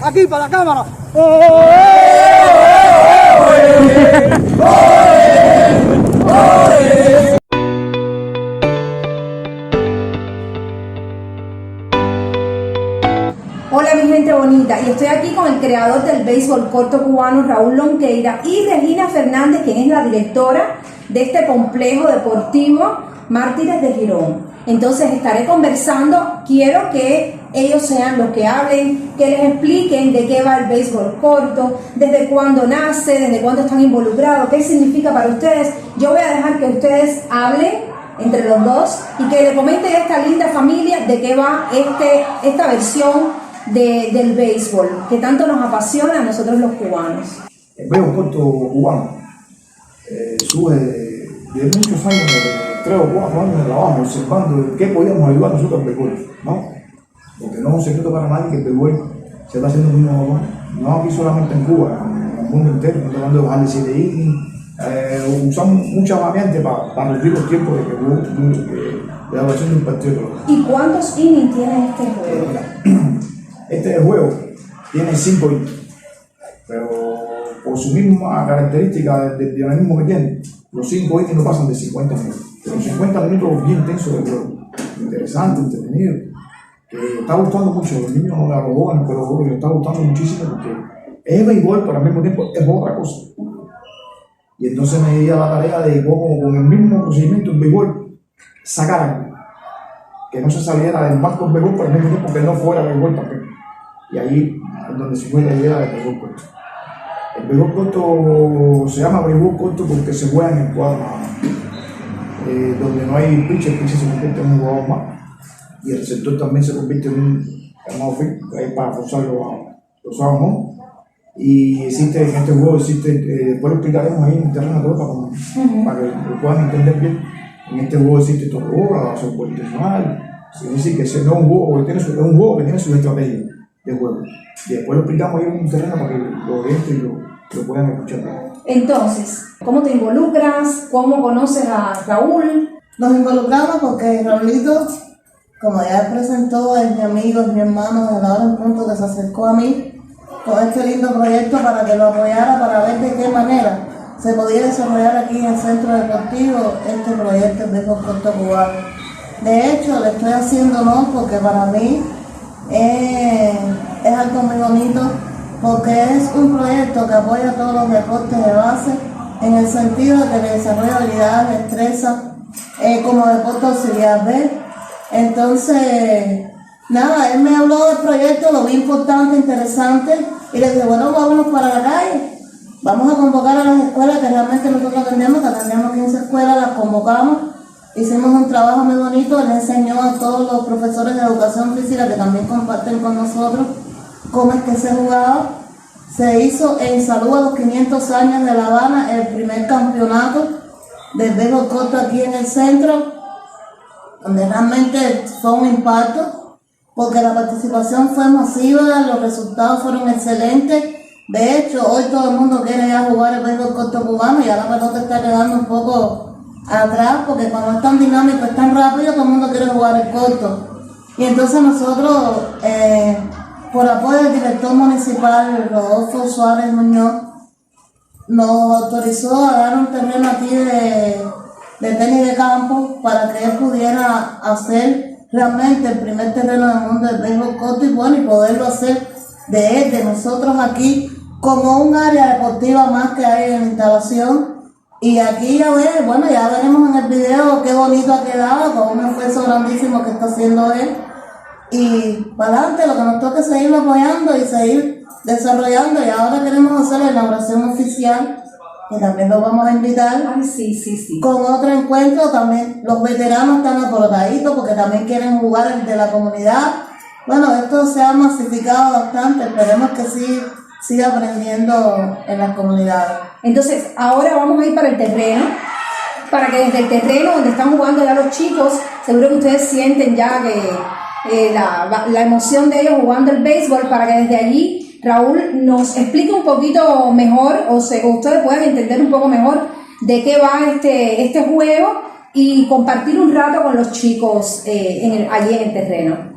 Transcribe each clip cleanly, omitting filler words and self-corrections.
Aquí para la cámara. Hola mi gente bonita, y estoy aquí con el creador del béisbol corto cubano, Raúl Lonqueira, y Regina Fernández, quien es la directora de este complejo deportivo Mártires de Girón. Entonces estaré conversando, quiero que ellos sean los que hablen, que les expliquen de qué va el béisbol corto, desde cuándo nace, desde cuándo están involucrados, qué significa para ustedes. Yo voy a dejar que ustedes hablen entre los dos y que le comenten a esta linda familia de qué va esta versión del béisbol, que tanto nos apasiona a nosotros los cubanos. El béisbol corto cubano sube de muchos años, de 3 o 4 años de trabajo, observando qué podíamos ayudar nosotros al béisbol, ¿no? Porque no es un secreto para nadie que el béisbol se está haciendo no aquí solamente en Cuba, en el mundo entero. Estamos hablando de bajar de 7 innings, usamos muchas variantes para reducir los tiempos de la duración de un partido. ¿Y cuántos innings tiene este juego? Este juego tiene 5 innings, pero por su misma característica del dinamismo que tiene, los 5 innings no pasan de 50 minutos. Pero 50 minutos bien intensos de juego, interesante, entretenido, que está gustando mucho a los niños, a los jóvenes, pero les está gustando muchísimo porque es béisbol, pero al mismo tiempo es otra cosa. Y entonces me di a la tarea de cómo con el mismo procedimiento el béisbol sacar que no se saliera del marco del béisbol, pero al mismo tiempo que no fuera béisbol también. Y ahí es donde se fue la idea del béisbol corto. El béisbol corto se llama béisbol corto porque se juega en el cuadro, donde no hay pitcher, el pitcher se convierte en un jugador más. Y el receptor también se convierte en un outfield, que hay para forzar los out. Y existe, en este juego después lo explicaremos ahí en el terreno de pelota para que lo puedan entender bien. En este juego existe todo la base posicional. Es decir, que no es un juego que tiene su estrategia de juego. Y después lo explicamos ahí en un terreno para que los oyentes lo puedan escuchar. Entonces, ¿cómo te involucras? ¿Cómo conoces a Raúl? Nos involucramos porque Raulito, como ya presentó, es mi amigo, es mi hermano, desde ahora en punto que se acercó a mí con este lindo proyecto para que lo apoyara, para ver de qué manera se podía desarrollar aquí en el centro deportivo este proyecto de béisbol corto cubano. De hecho, le estoy haciendo honor porque para mí es algo muy bonito, porque es un proyecto que apoya todos los deportes de base en el sentido de que le desarrolla habilidades, destreza, como deporte auxiliar, ¿ves? Entonces, nada, él me habló del proyecto, lo vi importante, interesante, y le dije, bueno, vámonos para la calle, vamos a convocar a las escuelas que realmente nosotros atendemos, que atendemos 15 escuelas, las convocamos, hicimos un trabajo muy bonito, le enseñó a todos los profesores de educación física que también comparten con nosotros cómo es que se jugaba. Se hizo en salud a los 500 años de La Habana el primer campeonato del béisbol corto aquí en el centro, donde realmente fue un impacto, porque la participación fue masiva, los resultados fueron excelentes. De hecho, hoy todo el mundo quiere ya jugar el béisbol corto cubano, y ya la pelota está quedando un poco atrás, porque cuando es tan dinámico, es tan rápido, todo el mundo quiere jugar el corto. Y entonces nosotros, por apoyo del director municipal, Rodolfo Suárez Muñoz, nos autorizó a dar un terreno aquí de tenis de campo para que él pudiera hacer realmente el primer terreno del mundo del béisbol corto, y bueno, y poderlo hacer de nosotros aquí como un área deportiva más que hay en la instalación. Y aquí ya veremos en el video qué bonito ha quedado, con un esfuerzo grandísimo que está haciendo él. Y para adelante, lo que nos toca es seguirlo apoyando y seguir desarrollando. Y ahora queremos hacer la inauguración oficial, y también los vamos a invitar. Ay, sí. Con otro encuentro. También los veteranos están aprovechaditos porque también quieren jugar el de la comunidad. Bueno, esto se ha masificado bastante, esperemos que sí siga aprendiendo en las comunidades. Entonces, ahora vamos a ir para el terreno, para que desde el terreno donde están jugando ya los chicos, seguro que ustedes sienten ya que la emoción de ellos jugando el béisbol, para que desde allí Raúl nos explique un poquito mejor, o ustedes puedan entender un poco mejor de qué va este juego, y compartir un rato con los chicos allí en el terreno.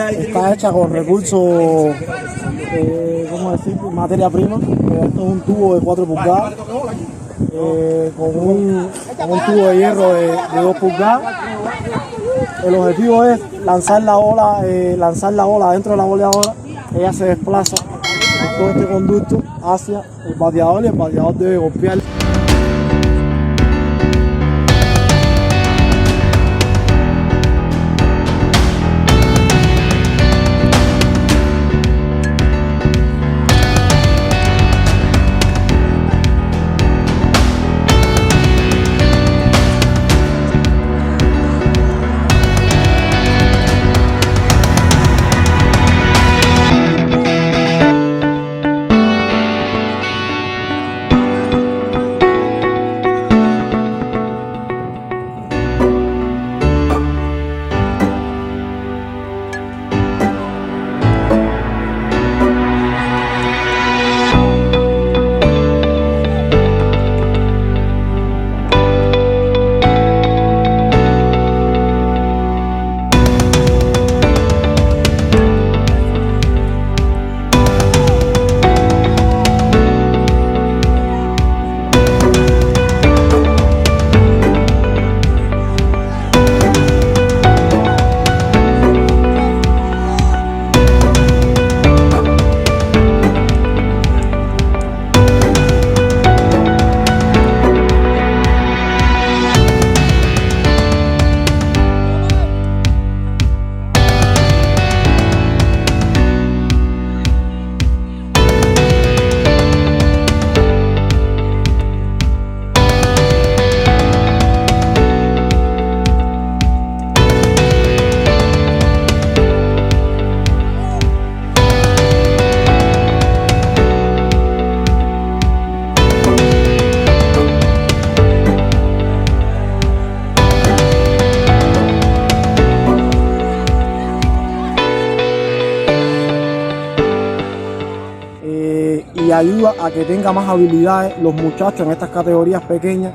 Está hecha con recursos, ¿cómo decir? Materia prima. Esto es un tubo de 4 pulgadas, con un tubo de hierro de 2 pulgadas. El objetivo es lanzar la ola dentro de la boleadora. Ella se desplaza por todo este conducto hacia el bateador y el bateador debe golpear. Y ayuda a que tengan más habilidades los muchachos en estas categorías pequeñas.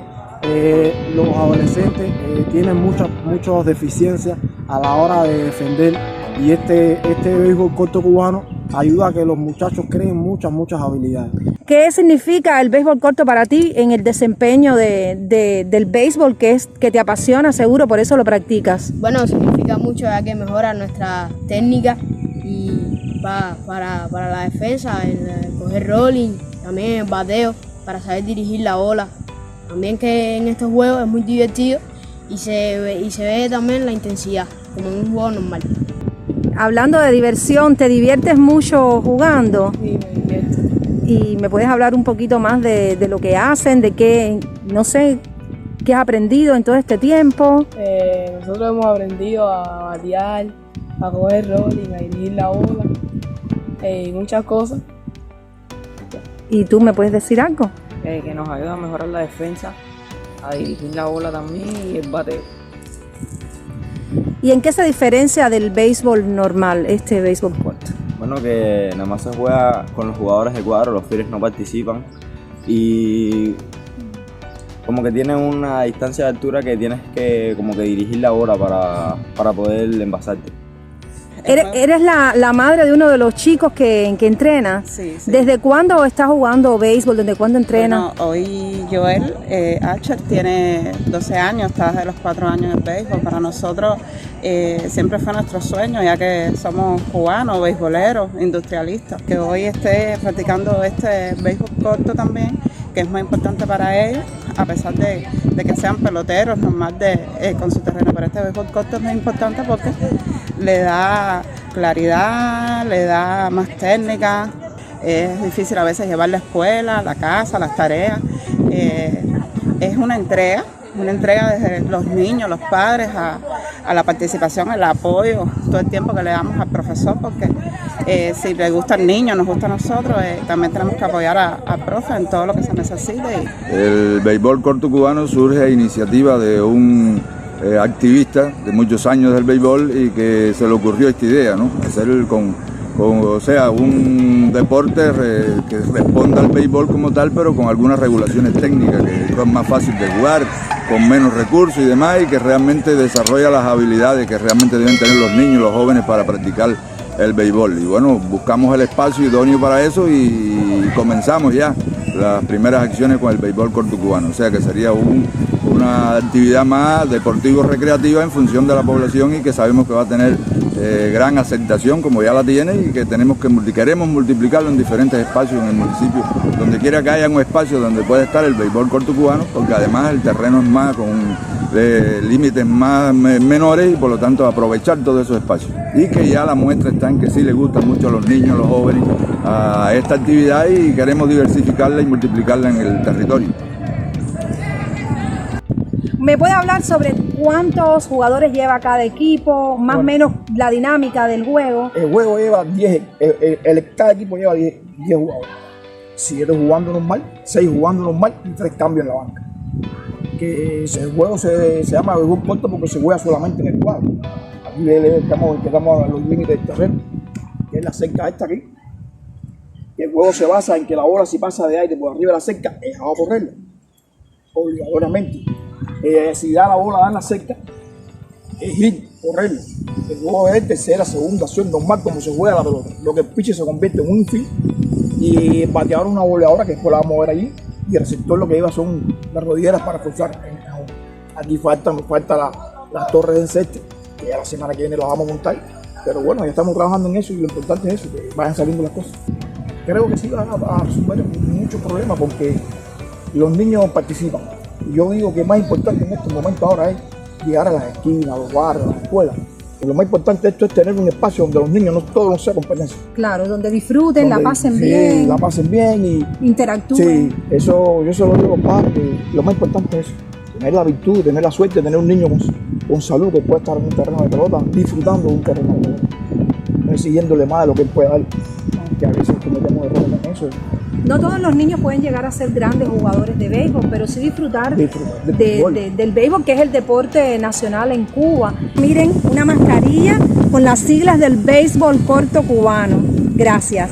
Los adolescentes tienen muchas deficiencias a la hora de defender, y este béisbol corto cubano ayuda a que los muchachos creen muchas habilidades. ¿Qué significa el béisbol corto para ti en el desempeño del béisbol que te apasiona, seguro, por eso lo practicas? Bueno, significa mucho, ya que mejora nuestra técnica y para la defensa, el coger rolling, también el bateo, para saber dirigir la bola. También que en estos juegos es muy divertido y se ve también la intensidad, como en un juego normal. Hablando de diversión, ¿te diviertes mucho jugando? Sí, me divierto. ¿Y me puedes hablar un poquito más de lo que hacen, de qué, no sé, qué has aprendido en todo este tiempo? Nosotros hemos aprendido a batear, a coger rolling, a dirigir la bola, y muchas cosas. ¿Y tú me puedes decir algo? Que nos ayuda a mejorar la defensa, a dirigir la bola también y el bateo. ¿Y en qué se diferencia del béisbol normal, este béisbol corto? Bueno, que nada más se juega con los jugadores de cuadro, los fielders no participan y como que tiene una distancia de altura que tienes que como que dirigir la bola para poder envasarte. Eres la madre de uno de los chicos que entrena. Sí, sí. ¿Desde cuándo estás jugando béisbol? ¿Desde cuándo entrenas? Bueno, hoy Joel Archer tiene 12 años, está desde los 4 años en béisbol. Para nosotros siempre fue nuestro sueño, ya que somos cubanos, beisboleros, industrialistas. Que hoy esté practicando este béisbol corto también, que es muy importante para ellos, a pesar de que sean peloteros, normal con su terreno. Pero este béisbol corto es muy importante porque le da claridad, le da más técnica. Es difícil a veces llevar la escuela, la casa, las tareas. Es una entrega desde los niños, los padres, a la participación, el apoyo, todo el tiempo que le damos al profesor, porque si le gusta al niño, nos gusta a nosotros, también tenemos que apoyar al profe en todo lo que se necesite. El béisbol corto cubano surge a iniciativa de un activista de muchos años del béisbol y que se le ocurrió esta idea, ¿no? Hacer un deporte que responda al béisbol como tal, pero con algunas regulaciones técnicas, que es más fácil de jugar, con menos recursos y demás, y que realmente desarrolla las habilidades que realmente deben tener los niños y los jóvenes para practicar el béisbol. Y bueno, buscamos el espacio idóneo para eso y comenzamos ya las primeras acciones con el béisbol corto cubano. O sea que sería una actividad más deportivo-recreativa en función de la población y que sabemos que va a tener gran aceptación, como ya la tiene, y que queremos multiplicarlo en diferentes espacios en el municipio, donde quiera que haya un espacio donde pueda estar el béisbol corto cubano, porque además el terreno es más con límites más menores y por lo tanto aprovechar todos esos espacios. Y que ya la muestra está en que sí le gusta mucho a los niños, a los jóvenes, a esta actividad y queremos diversificarla y multiplicarla en el territorio. ¿Me puede hablar sobre cuántos jugadores lleva cada equipo, más o menos la dinámica del juego? El juego lleva 10, cada equipo lleva 10 jugadores. 7 jugando normal, 6 jugando normal y 3 cambios en la banca. Que el juego se llama béisbol corto porque se juega solamente en el cuadro. Aquí empezamos a los límites del terreno, que es la cerca esta aquí. Y el juego se basa en que la bola, si pasa de aire por arriba de la cerca, es a correrla, obligatoriamente. Si da la bola, da en la cerca, es ir, correrla. El juego es tercera, segunda, acción normal como se juega la pelota. Lo que el pitcher se convierte en un infield y el bateador una boleadora, que después la vamos a ver allí, y el receptor lo que lleva son las rodilleras para cruzar. Aquí nos falta las torres de enceste, que ya la semana que viene las vamos a montar, pero bueno, ya estamos trabajando en eso y lo importante es eso, que vayan saliendo las cosas. Creo que sí van a resolver muchos problemas porque los niños participan. Yo digo que más importante en estos momentos ahora es llegar a las esquinas, a los barrios, a las escuelas. Y lo más importante de esto es tener un espacio donde los niños no todos sean competencia. Claro, donde disfruten, la pasen bien. La pasen bien y interactúen. Sí, eso yo se lo digo a los padres, que lo más importante es eso. Tener la virtud, tener la suerte de tener un niño con salud que puede estar en un terreno de pelota, disfrutando de un terreno de pelota. No exigiéndole más de lo que él puede dar, que a veces cometemos errores en eso. No todos los niños pueden llegar a ser grandes jugadores de béisbol, pero sí disfrutar del béisbol, que es el deporte nacional en Cuba. Miren, una mascarilla con las siglas del béisbol corto cubano. Gracias.